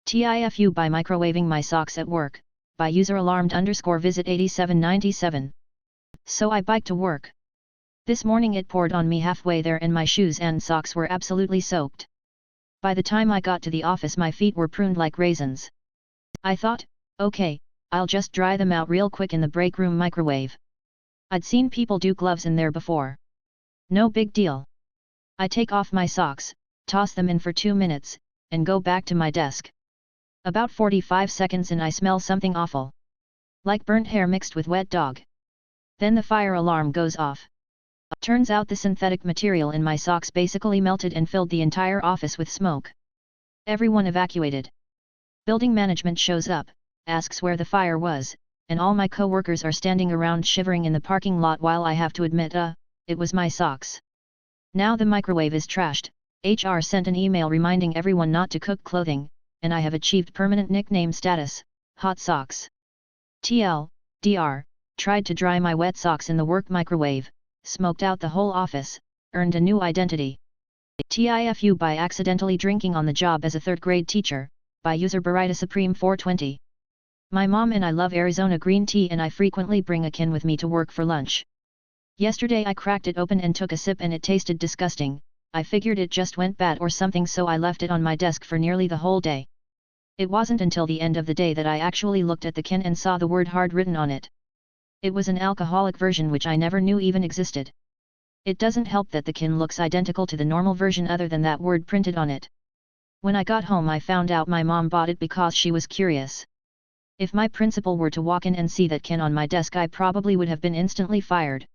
TIFU by microwaving my socks at work, by user alarmed _visit 8797. So I biked to work. This morning it poured on me halfway there and my shoes and socks were absolutely soaked. By the time I got to the office my feet were pruned like raisins. I thought, okay, I'll just dry them out real quick in the break room microwave. I'd seen people do gloves in there before. No big deal. I take off my socks, toss them in for 2 minutes, and go back to my desk. About 45 seconds in I smell something awful. Like burnt hair mixed with wet dog. Then the fire alarm goes off. Turns out the synthetic material in my socks basically melted and filled the entire office with smoke. Everyone evacuated. Building management shows up, asks where the fire was, and all my co-workers are standing around shivering in the parking lot while I have to admit, it was my socks. Now the microwave is trashed. HR sent an email reminding everyone not to cook clothing, and I have achieved permanent nickname status, Hot Socks. TLDR, tried to dry my wet socks in the work microwave, smoked out the whole office, earned a new identity. TIFU by accidentally drinking on the job as a 3rd grade teacher, by user Barita Supreme 420. My mom and I love Arizona green tea and I frequently bring a can with me to work for lunch. Yesterday I cracked it open and took a sip and it tasted disgusting. I figured it just went bad or something, so I left it on my desk for nearly the whole day. It wasn't until the end of the day that I actually looked at the can and saw the word hard written on it. It was an alcoholic version which I never knew even existed. It doesn't help that the can looks identical to the normal version other than that word printed on it. When I got home I found out my mom bought it because she was curious. If my principal were to walk in and see that can on my desk I probably would have been instantly fired.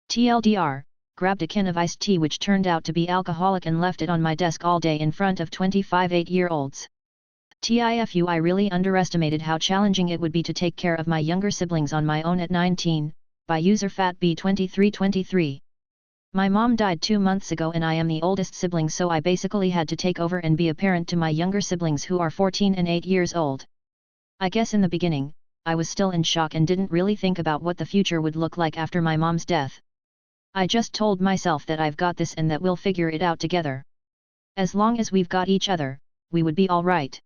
TLDR, grabbed a can of iced tea which turned out to be alcoholic and left it on my desk all day in front of 25 8-year-olds. TIFU, I really underestimated how challenging it would be to take care of my younger siblings on my own at 19, by user FatB2323. My mom died 2 months ago and I am the oldest sibling, so I basically had to take over and be a parent to my younger siblings who are 14 and 8 years old. I guess in the beginning, I was still in shock and didn't really think about what the future would look like after my mom's death. I just told myself that I've got this and that we'll figure it out together. As long as we've got each other, we would be alright.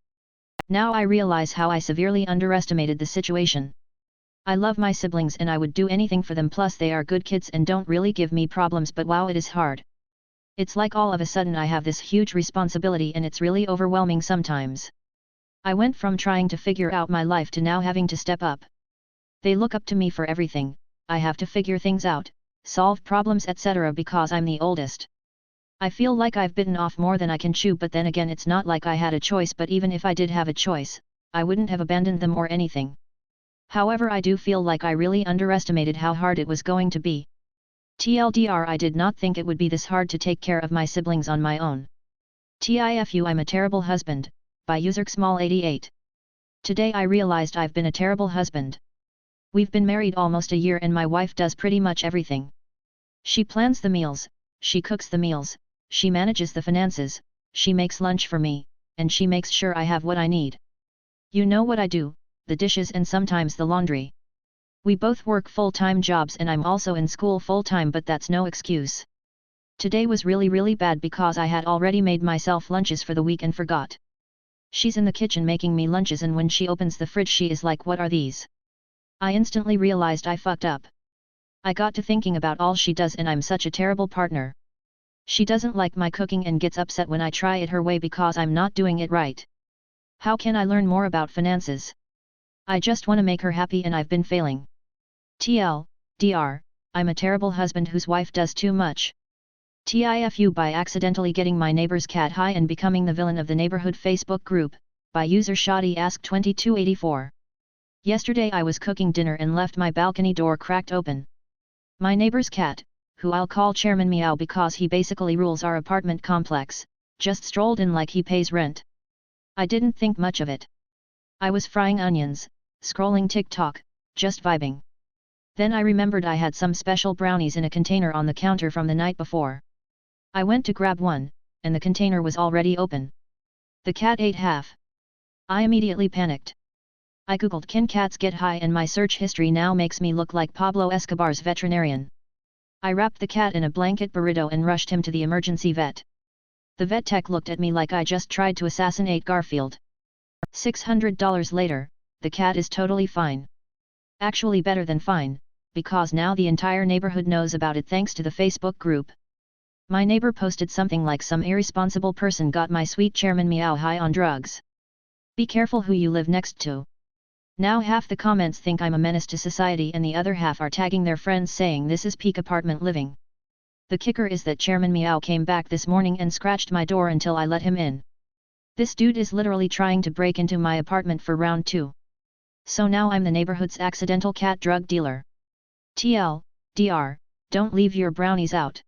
Now I realize how I severely underestimated the situation. I love my siblings and I would do anything for them, plus they are good kids and don't really give me problems, but wow, it is hard. It's like all of a sudden I have this huge responsibility and it's really overwhelming sometimes. I went from trying to figure out my life to now having to step up. They look up to me for everything. I have to figure things out, solve problems etc. because I'm the oldest. I feel like I've bitten off more than I can chew, but then again it's not like I had a choice, but even if I did have a choice, I wouldn't have abandoned them or anything. However, I do feel like I really underestimated how hard it was going to be. TLDR, I did not think it would be this hard to take care of my siblings on my own. TIFU, I'm a terrible husband, by user Xmall88. Today I realized I've been a terrible husband. We've been married almost a year and my wife does pretty much everything. She plans the meals, she cooks the meals, she manages the finances, she makes lunch for me, and she makes sure I have what I need. You know what I do, the dishes and sometimes the laundry. We both work full-time jobs and I'm also in school full-time, but that's no excuse. Today was really bad because I had already made myself lunches for the week and forgot. She's in the kitchen making me lunches and when she opens the fridge she is like, "What are these?" I instantly realized I fucked up. I got to thinking about all she does and I'm such a terrible partner. She doesn't like my cooking and gets upset when I try it her way because I'm not doing it right. How can I learn more about finances? I just want to make her happy and I've been failing. TLDR, I'm a terrible husband whose wife does too much. TIFU, by accidentally getting my neighbor's cat high and becoming the villain of the neighborhood Facebook group, by user Shoddy Ask 2284. Yesterday I was cooking dinner and left my balcony door cracked open. My neighbor's cat, who I'll call Chairman Meow because he basically rules our apartment complex, just strolled in like he pays rent. I didn't think much of it. I was frying onions, scrolling TikTok, just vibing. Then I remembered I had some special brownies in a container on the counter from the night before. I went to grab one, and the container was already open. The cat ate half. I immediately panicked. I googled "can cats get high" and my search history now makes me look like Pablo Escobar's veterinarian. I wrapped the cat in a blanket burrito and rushed him to the emergency vet. The vet tech looked at me like I just tried to assassinate Garfield. $600 later, the cat is totally fine. Actually better than fine, because now the entire neighborhood knows about it thanks to the Facebook group. My neighbor posted something like some irresponsible person got my sweet Chairman Meow high on drugs. Be careful who you live next to. Now half the comments think I'm a menace to society and the other half are tagging their friends saying this is peak apartment living. The kicker is that Chairman Meow came back this morning and scratched my door until I let him in. This dude is literally trying to break into my apartment for round 2. So now I'm the neighborhood's accidental cat drug dealer. TL, DR, don't leave your brownies out.